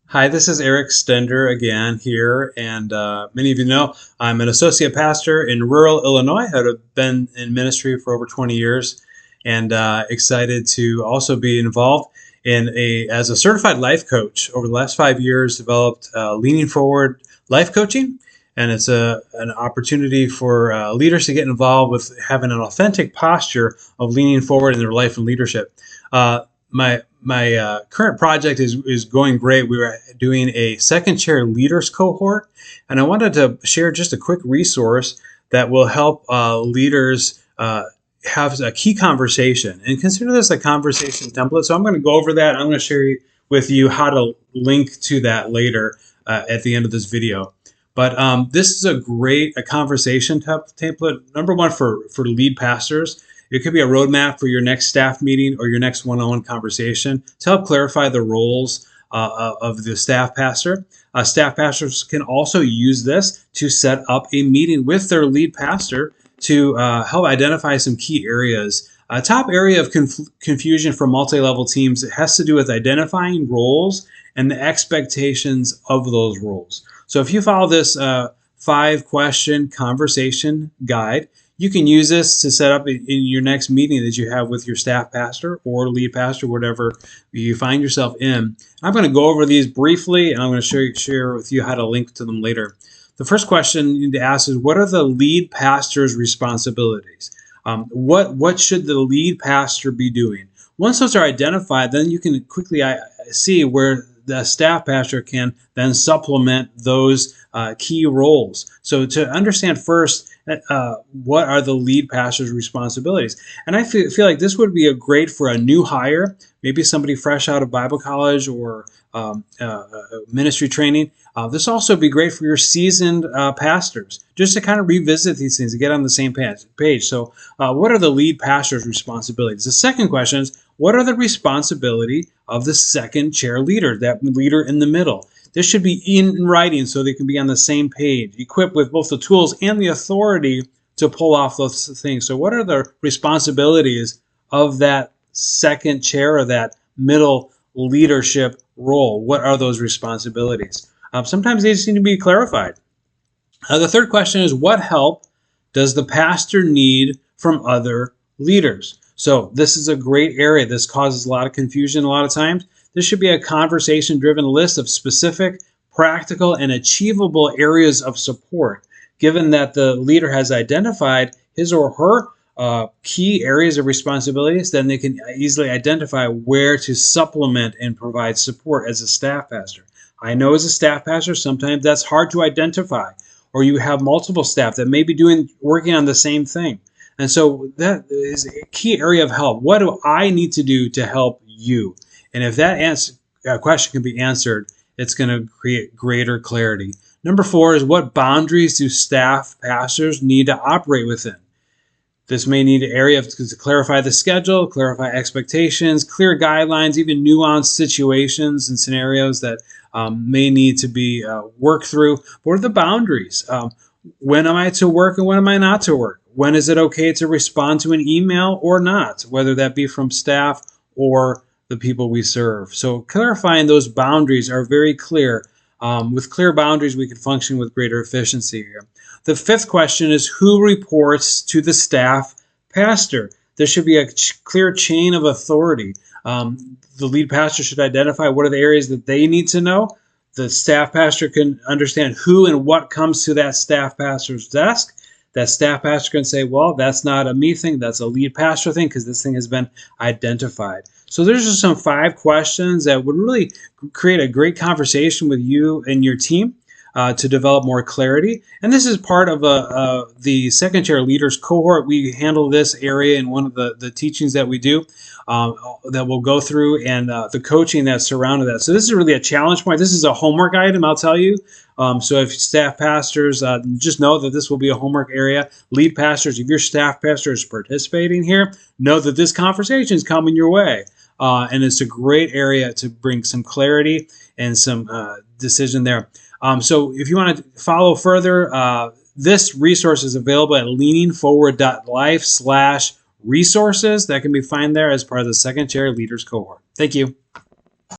Hi, this is Eric Stender again here, and many of you know I'm an associate pastor in rural Illinois. I've been in ministry for over 20 years, and excited to also be involved as a certified life coach. Over the last 5 years, developed Leaning Forward Life Coaching, and it's an opportunity for leaders to get involved with having an authentic posture of leaning forward in their life and leadership. My current project is going great. We were doing a second chair leaders cohort, and I wanted to share just a quick resource that will help leaders have a key conversation, and consider this a conversation template. So I'm going to go over that. I'm going to share with you how to link to that later at the end of this video. But this is a conversation template. Number one for lead pastors. It could be a roadmap for your next staff meeting or your next one-on-one conversation to help clarify the roles of the staff pastor. Staff pastors can also use this to set up a meeting with their lead pastor to help identify some key areas. A top area of confusion for multi-level teams has to do with identifying roles and the expectations of those roles. So if you follow this 5-question conversation guide, you can use this to set up in your next meeting that you have with your staff pastor or lead pastor, whatever you find yourself in. I'm going to go over these briefly, and I'm going to share with you how to link to them later. The first question you need to ask is, what are the lead pastor's responsibilities? What should the lead pastor be doing? Once those are identified, then you can quickly see where the staff pastor can then supplement those key roles. So to understand first, what are the lead pastor's responsibilities? And I feel like this would be great for a new hire, maybe somebody fresh out of Bible college or ministry training. This also be great for your seasoned pastors, just to kind of revisit these things and get on the same page. So what are the lead pastor's responsibilities? The second question is, what are the responsibility of the second chair leader, that leader in the middle? This should be in writing so they can be on the same page, equipped with both the tools and the authority to pull off those things. So what are the responsibilities of that second chair or that middle leadership role? What are those responsibilities? Sometimes they just need to be clarified. The third question is, what help does the pastor need from other leaders? So this is a great area. This causes a lot of confusion a lot of times. This should be a conversation-driven list of specific, practical, and achievable areas of support. Given that the leader has identified his or her key areas of responsibilities, then they can easily identify where to supplement and provide support as a staff pastor. I know as a staff pastor, sometimes that's hard to identify, or you have multiple staff that may be working on the same thing. And so that is a key area of help. What do I need to do to help you? And if that question can be answered, it's going to create greater clarity. Number 4 is, what boundaries do staff pastors need to operate within? This may need an area to clarify the schedule, clarify expectations, clear guidelines, even nuanced situations and scenarios that may need to be worked through. What are the boundaries? When am I to work and when am I not to work? When is it okay to respond to an email or not, whether that be from staff or the people we serve? So clarifying those boundaries are very clear. With clear boundaries, we can function with greater efficiency here. The 5th question is, who reports to the staff pastor? There should be a clear chain of authority. The lead pastor should identify what are the areas that they need to know. The staff pastor can understand who and what comes to that staff pastor's desk. That staff pastor can say, well, that's not a me thing, that's a lead pastor thing, because this thing has been identified. So there's just some 5 questions that would really create a great conversation with you and your team to develop more clarity. And this is part of the second chair leaders cohort. We handle this area in one of the teachings that we do that we'll go through, and the coaching that's surrounded that. So this is really a challenge point. This is a homework item, I'll tell you. So if staff pastors, just know that this will be a homework area. Lead pastors, if your staff pastor is participating here, know that this conversation is coming your way. And it's a great area to bring some clarity and some decision there. So if you want to follow further, this resource is available at leaningforward.life/resources. That can be found there as part of the second chair leaders cohort. Thank you.